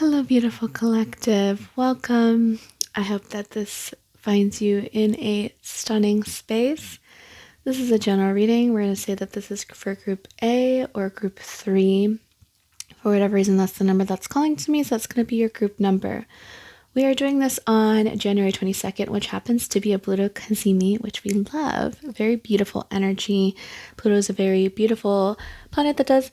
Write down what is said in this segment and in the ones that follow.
Hello, beautiful collective. Welcome. I hope that this finds you in a stunning space. This is a general reading. We're going to say that this is for group A or group 3. For whatever reason, that's the number that's calling to me, so that's going to be your group number. We are doing this on January 22nd, which happens to be a Pluto cazimi, which we love. Very beautiful energy. Pluto is a very beautiful planet that does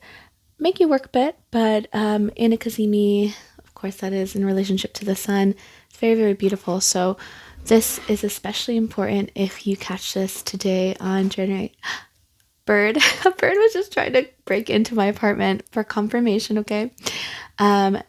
make you work a bit, but in a cazimi, of course, that is in relationship to the sun. It's very, very beautiful. So this is especially important if you catch this today on January. Bird. A bird was just trying to break into my apartment for confirmation, okay?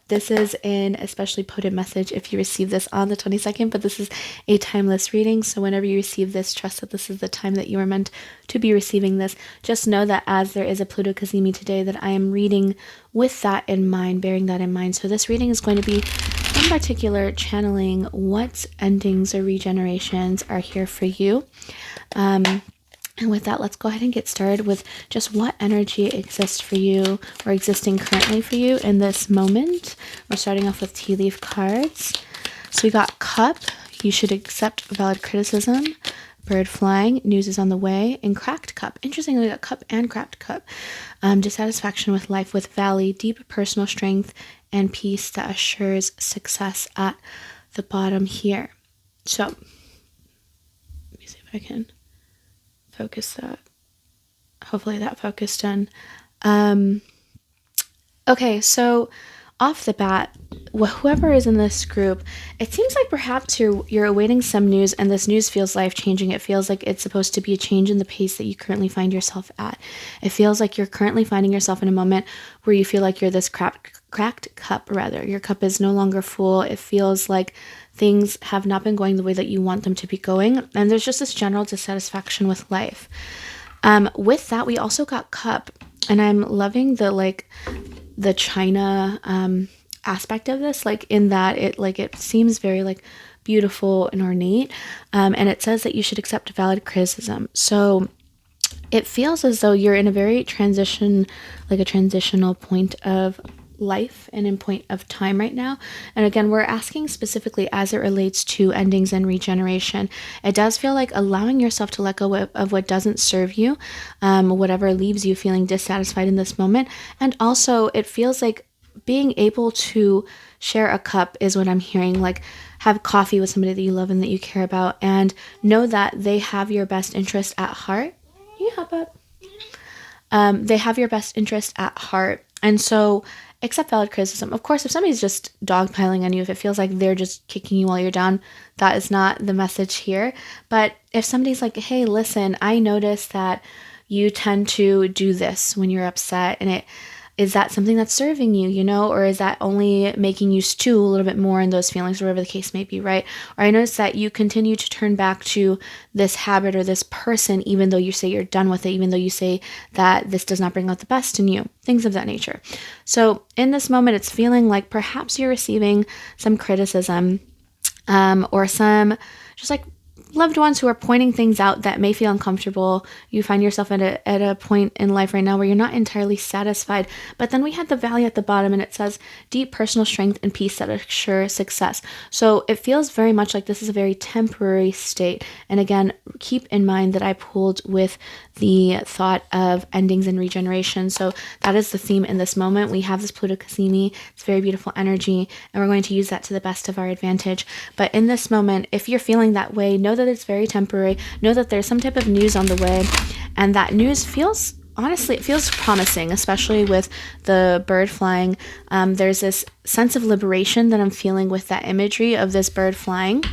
This is an especially potent message if you receive this on the 22nd, but this is a timeless reading, so whenever you receive this, trust that this is the time that you are meant to be receiving this. Just know that as there is a Pluto cazimi today, that I am reading with that in mind, bearing that in mind. So this reading is going to be, in particular, channeling what endings or regenerations are here for you. And with that, let's go ahead and get started with just what energy exists for you or existing currently for you in this moment. We're starting off with tea leaf cards. So we got cup, you should accept valid criticism, bird flying, news is on the way, and cracked cup. Interestingly, we got cup and cracked cup. Dissatisfaction with life with valley, deep personal strength, and peace that assures success at the bottom here. So, let me see if I can focus that. Hopefully that focused in. Okay, so off the bat, whoever is in this group, it seems like perhaps you're awaiting some news, and this news feels life-changing. It feels like it's supposed to be a change in the pace that you currently find yourself at. It feels like you're currently finding yourself in a moment where you feel like you're this cracked cup, rather. Your cup is no longer full. It feels like things have not been going the way that you want them to be going, and there's just this general dissatisfaction with life. With that, we also got cup, and I'm loving the China aspect of this, like in that it seems very beautiful and ornate, and it says that you should accept valid criticism. So it feels as though you're in a very transitional point of life and in point of time right now. And again, we're asking specifically as it relates to endings and regeneration. It does feel like allowing yourself to let go of what doesn't serve you, whatever leaves you feeling dissatisfied in this moment. And also it feels like being able to share a cup is what I'm hearing, like have coffee with somebody that you love and that you care about, and know that they have your best interest at heart. Can you hop up? They have your best interest at heart. And so accept valid criticism. Of course, if somebody's just dogpiling on you, if it feels like they're just kicking you while you're down, that is not the message here. But if somebody's like, hey, listen, I noticed that you tend to do this when you're upset, and is that something that's serving you, or is that only making you stew a little bit more in those feelings, or whatever the case may be, right? Or I notice that you continue to turn back to this habit or this person, even though you say you're done with it, even though you say that this does not bring out the best in you, things of that nature. So in this moment, it's feeling like perhaps you're receiving some criticism, or some just like loved ones who are pointing things out that may feel uncomfortable. You find yourself at a point in life right now where you're not entirely satisfied. But then we had the valley at the bottom, and it says deep personal strength and peace that assure success. So it feels very much like this is a very temporary state. And again, keep in mind that I pulled with the thought of endings and regeneration. So that is the theme in this moment. We have this Pluto cazimi. It's very beautiful energy, and we're going to use that to the best of our advantage. But in this moment, if you're feeling that way, know that it's very temporary. Know that there's some type of news on the way, and that news feels, honestly, it feels promising, especially with the bird flying. There's this sense of liberation that I'm feeling with that imagery of this bird flying.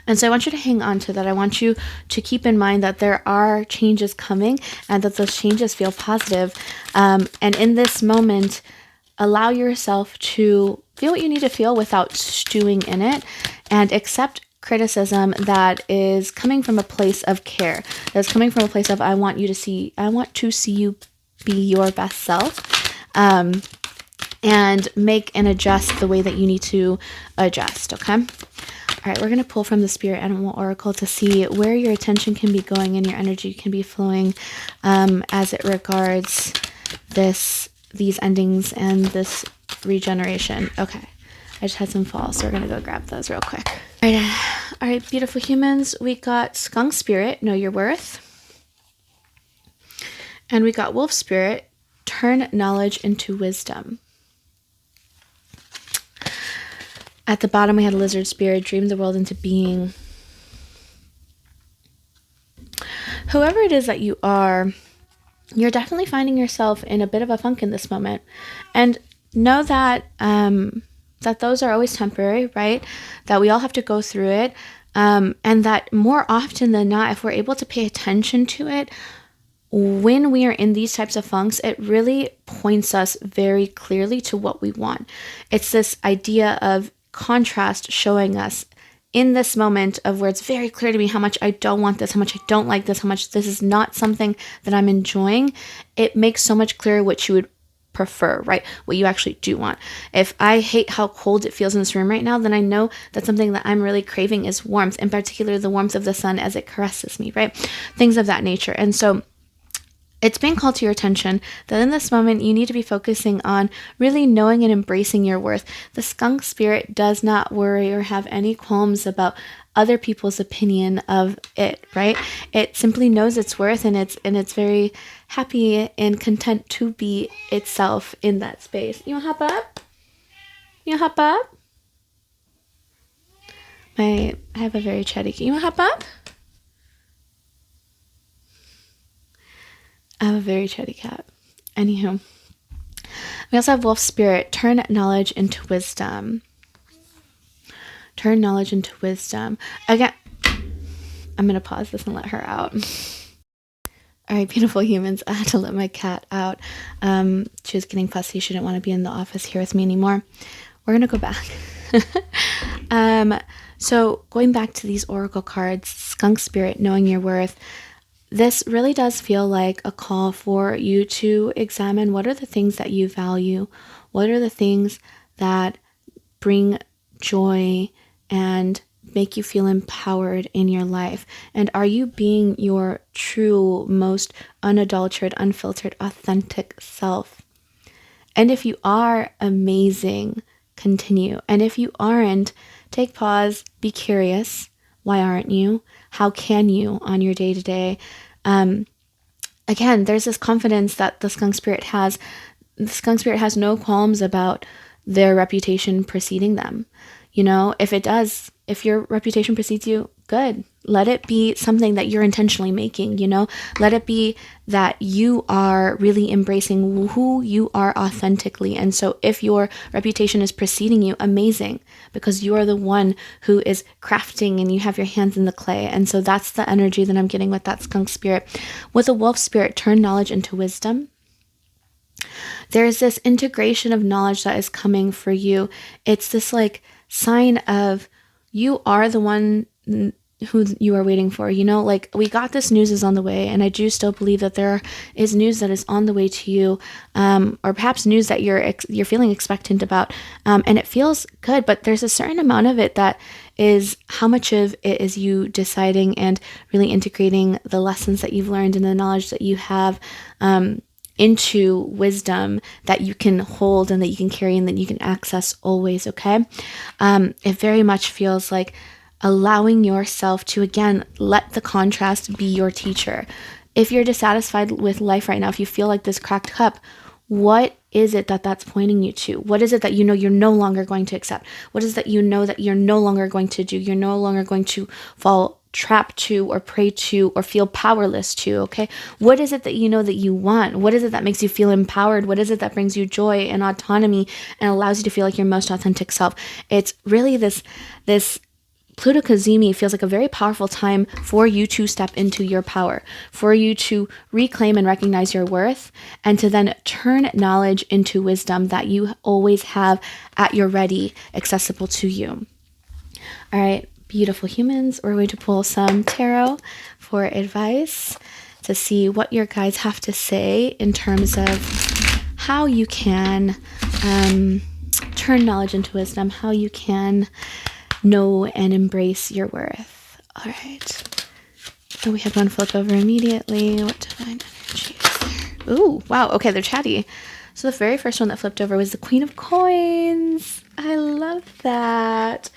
And so I want you to hang on to that. I want you to keep in mind that there are changes coming, and that those changes feel positive. And in this moment, allow yourself to feel what you need to feel without stewing in it, and accept criticism that is coming from a place of care, that's coming from a place of I want to see you be your best self, and make and adjust the way that you need to adjust. Okay. All right, we're going to pull from the Spirit Animal Oracle to see where your attention can be going and your energy can be flowing, as it regards these endings and this regeneration. Okay. I just had some falls, so we're going to go grab those real quick. All right, beautiful humans. We got skunk spirit, know your worth. And we got wolf spirit, turn knowledge into wisdom. At the bottom, we had lizard spirit, dream the world into being. Whoever it is that you are, you're definitely finding yourself in a bit of a funk in this moment. And know that that those are always temporary, right? That we all have to go through it. And that more often than not, if we're able to pay attention to it, when we are in these types of funks, it really points us very clearly to what we want. It's this idea of contrast showing us in this moment of where it's very clear to me how much I don't want this, how much I don't like this, how much this is not something that I'm enjoying. It makes so much clearer what you would prefer, right? What you actually do want. If I hate how cold it feels in this room right now, then I know that something that I'm really craving is warmth, in particular the warmth of the sun as it caresses me, right? Things of that nature. And so it's being called to your attention that in this moment you need to be focusing on really knowing and embracing your worth. The skunk spirit does not worry or have any qualms about other people's opinion of it, right? It simply knows its worth, and it's very happy and content to be itself in that space. You wanna hop up? You wanna hop up? I have a very chatty kid. You wanna hop up? I have a very chatty cat. Anywho, we also have wolf spirit, turn knowledge into wisdom. Turn knowledge into wisdom. Again, I'm going to pause this and let her out. All right, beautiful humans. I had to let my cat out. She was getting fussy. She didn't want to be in the office here with me anymore. We're going to go back. So going back to these oracle cards, skunk spirit, knowing your worth. This really does feel like a call for you to examine what are the things that you value, what are the things that bring joy and make you feel empowered in your life, and are you being your true, most unadulterated, unfiltered, authentic self? And if you are, amazing, continue. And if you aren't, take pause, be curious. Why aren't you? How can you on your day-to-day? Again, there's this confidence that the skunk spirit has. The skunk spirit has no qualms about their reputation preceding them. You know, if it does, if your reputation precedes you, good. Let it be something that you're intentionally making, you know? Let it be that you are really embracing who you are authentically. And so if your reputation is preceding you, amazing, because you are the one who is crafting and you have your hands in the clay. And so that's the energy that I'm getting with that skunk spirit. With a wolf spirit, turn knowledge into wisdom. There's this integration of knowledge that is coming for you. It's this like sign of you are the one who you are waiting for, you know, like we got this news is on the way, and I do still believe that there is news that is on the way to you, or perhaps news that you're feeling expectant about, and it feels good, but there's a certain amount of it that is how much of it is you deciding and really integrating the lessons that you've learned and the knowledge that you have into wisdom that you can hold and that you can carry and that you can access always, okay? It very much feels like allowing yourself to, again, let the contrast be your teacher. If you're dissatisfied with life right now, if you feel like this cracked cup, what is it that that's pointing you to? What is it that you know you're no longer going to accept? What is it that you know that you're no longer going to do? You're no longer going to fall trap to or prey to or feel powerless to, okay? What is it that you know that you want? What is it that makes you feel empowered? What is it that brings you joy and autonomy and allows you to feel like your most authentic self? It's really this Pluto cazimi feels like a very powerful time for you to step into your power, for you to reclaim and recognize your worth, and to then turn knowledge into wisdom that you always have at your ready, accessible to you. All right, beautiful humans, we're going to pull some tarot for advice to see what your guides have to say in terms of how you can turn knowledge into wisdom, how you can know and embrace your worth. All right. So we had one flip over immediately. What divine energy is there? Ooh, wow. Okay, they're chatty. So the very first one that flipped over was the Queen of Coins. I love that.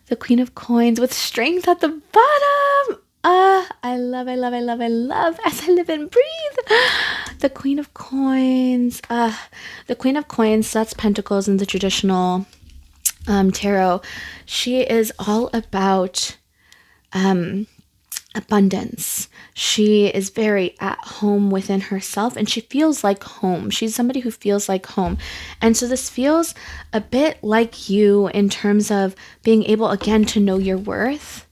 The Queen of Coins with strength at the bottom. I love as I live and breathe. The Queen of Coins. The Queen of Coins, that's Pentacles in the traditional tarot. She is all about abundance. She is very at home within herself, and she feels like home. She's somebody who feels like home. And so this feels a bit like you in terms of being able, again, to know your worth,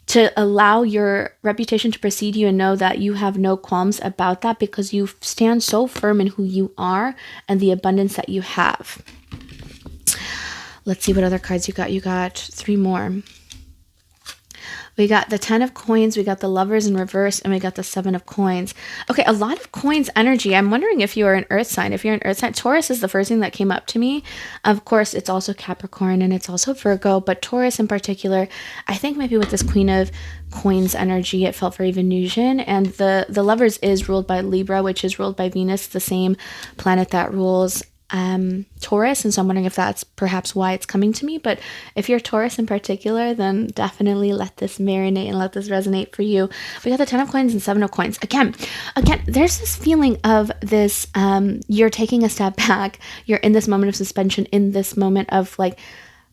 to allow your reputation to precede you and know that you have no qualms about that because you stand so firm in who you are and the abundance that you have. Let's see what other cards you got. You got 3 more. We got the 10 of coins, we got the lovers in reverse, and we got the 7 of coins. Okay, a lot of coins energy. I'm wondering if you are an earth sign. If you're an earth sign, Taurus is the first thing that came up to me. Of course, it's also Capricorn and it's also Virgo, but Taurus in particular, I think maybe with this Queen of Coins energy, it felt very Venusian. And the lovers is ruled by Libra, which is ruled by Venus, the same planet that rules Taurus, and so I'm wondering if that's perhaps why it's coming to me. But if you're Taurus in particular, then definitely let this marinate and let this resonate for you. We got the 10 of coins and 7 of coins. Again, there's this feeling of this, you're taking a step back, you're in this moment of suspension, in this moment of like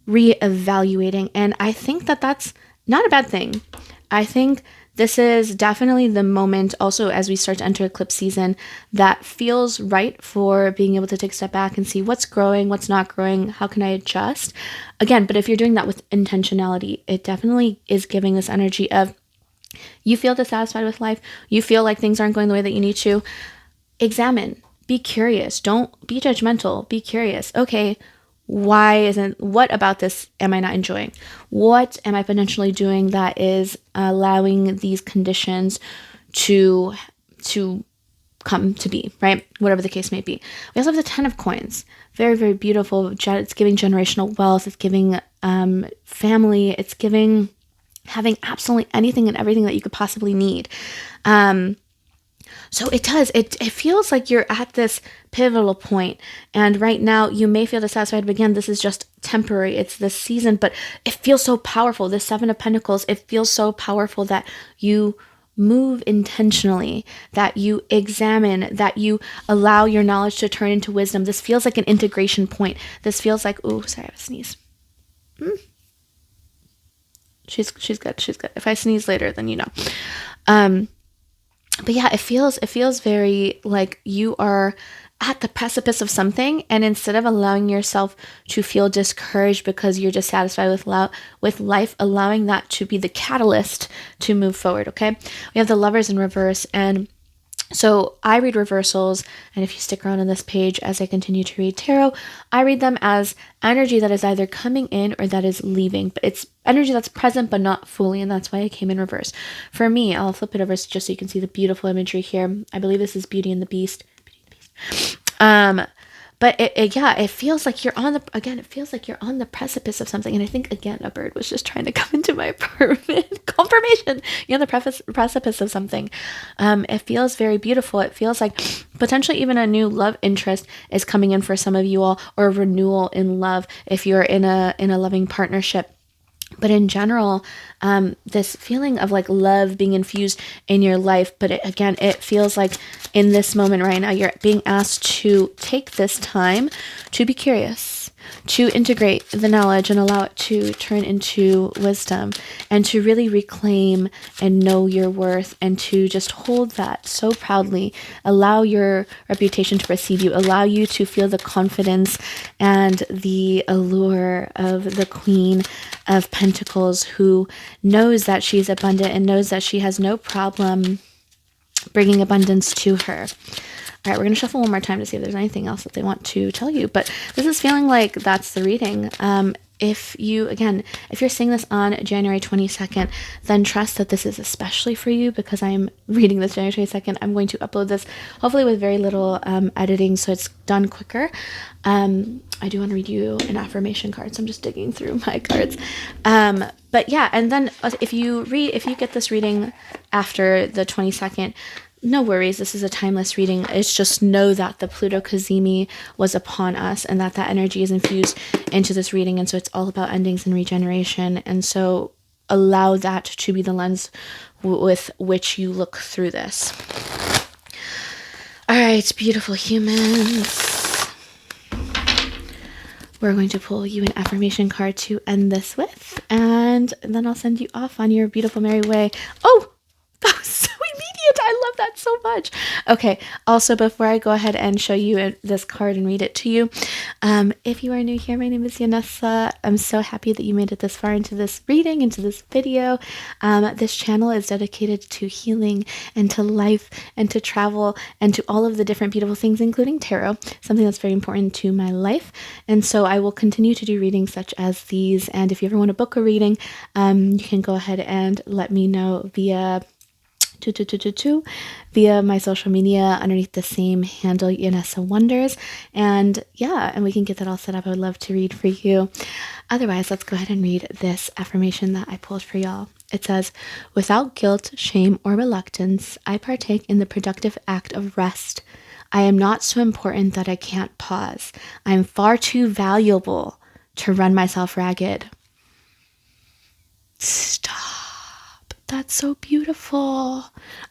reevaluating, and I think that that's not a bad thing. I think this is definitely the moment also as we start to enter eclipse season that feels right for being able to take a step back and see what's growing, what's not growing, how can I adjust? Again, but if you're doing that with intentionality, it definitely is giving this energy of you feel dissatisfied with life, you feel like things aren't going the way that you need to. Examine, be curious, don't be judgmental, be curious. Okay, what about this am I not enjoying? What am I potentially doing that is allowing these conditions to come to be, right? Whatever the case may be. We also have the 10 of coins. Very, very beautiful. It's giving generational wealth. It's giving family. It's giving having absolutely anything and everything that you could possibly need. So it does. It feels like you're at this pivotal point, and right now you may feel dissatisfied, but again, this is just temporary. It's this season, but it feels so powerful. The 7 of Pentacles, it feels so powerful that you move intentionally, that you examine, that you allow your knowledge to turn into wisdom. This feels like an integration point. This feels like, oh, sorry, I have a sneeze. She's good. She's good. If I sneeze later, then you know. But yeah, it feels very like you are at the precipice of something, and instead of allowing yourself to feel discouraged because you're dissatisfied with life, allowing that to be the catalyst to move forward, okay? We have the lovers in reverse, and so I read reversals, and if you stick around on this page as I continue to read tarot, I read them as energy that is either coming in or that is leaving, but it's energy that's present but not fully, and that's why I came in reverse. For me, I'll flip it over just so you can see the beautiful imagery here. I believe this is Beauty and the Beast. But it feels like you're on the precipice of something. And I think, again, a bird was just trying to come into my apartment. Confirmation. You're on the precipice of something. It feels very beautiful. It feels like potentially even a new love interest is coming in for some of you all, or a renewal in love if you're in a loving partnership. But in general, this feeling of like love being infused in your life. But it feels like in this moment right now, you're being asked to take this time to be curious, to integrate the knowledge and allow it to turn into wisdom, and to really reclaim and know your worth, and to just hold that so proudly. Allow your reputation to precede you. Allow you to feel the confidence and the allure of the Queen of Pentacles, who knows that she's abundant and knows that she has no problem bringing abundance to her. All right, we're going to shuffle one more time to see if there's anything else that they want to tell you. But this is feeling like that's the reading. If you're seeing this on January 22nd, then trust that this is especially for you, because I'm reading this January 22nd. I'm going to upload this hopefully with very little editing, so it's done quicker. I do want to read you an affirmation card, so I'm just digging through my cards. But yeah, and then if you get this reading after the 22nd, No worries. This is a timeless reading. It's just know that the Pluto cazimi was upon us and that energy is infused into this reading. And so it's all about endings and regeneration. And so allow that to be the lens with which you look through this. All right, beautiful humans. We're going to pull you an affirmation card to end this with, and then I'll send you off on your beautiful merry way. Oh, that was so immediate. I love that so much. Okay, also before I go ahead and show you this card and read it to you, if you are new here, my name is Yanessa. I'm so happy that you made it this far into this reading, into this video. This channel is dedicated to healing and to life and to travel and to all of the different beautiful things, including tarot, something that's very important to my life. And so I will continue to do readings such as these. And if you ever want to book a reading, you can go ahead and let me know via via my social media underneath the same handle, yanezawanders. And yeah, and we can get that all set up. I would love to read for you. Otherwise, let's go ahead and read this affirmation that I pulled for y'all. It says, without guilt, shame, or reluctance, I partake in the productive act of rest. I am not so important that I can't pause. I am far too valuable to run myself ragged. Stop. That's so beautiful.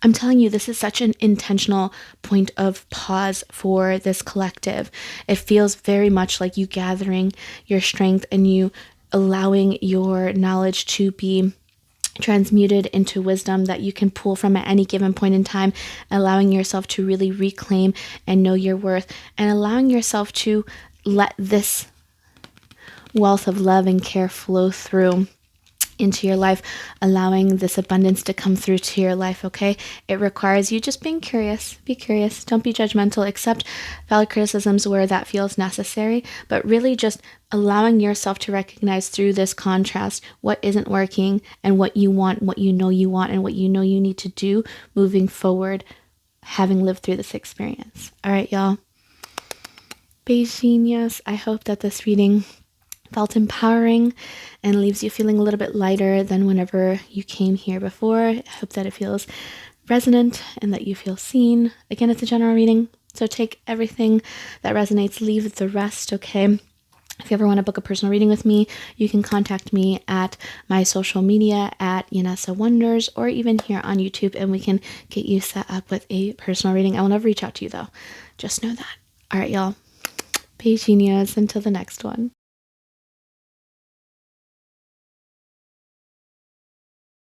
I'm telling you, this is such an intentional point of pause for this collective. It feels very much like you gathering your strength and you allowing your knowledge to be transmuted into wisdom that you can pull from at any given point in time, allowing yourself to really reclaim and know your worth, and allowing yourself to let this wealth of love and care flow through into your life, allowing this abundance to come through to your life, okay? It requires you just being curious. Be curious. Don't be judgmental. Accept valid criticisms where that feels necessary, but really just allowing yourself to recognize through this contrast what isn't working and what you want, what you know you want, and what you know you need to do moving forward, having lived through this experience. All right, y'all. Beijinhos. I hope that this reading felt empowering and leaves you feeling a little bit lighter than whenever you came here before. I hope that it feels resonant and that you feel seen. Again, it's a general reading, so take everything that resonates, leave the rest, okay? If you ever want to book a personal reading with me, you can contact me at my social media at yanezawanders or even here on YouTube, and we can get you set up with a personal reading. I will never reach out to you though. Just know that. All right, y'all. Beijinhos until the next one.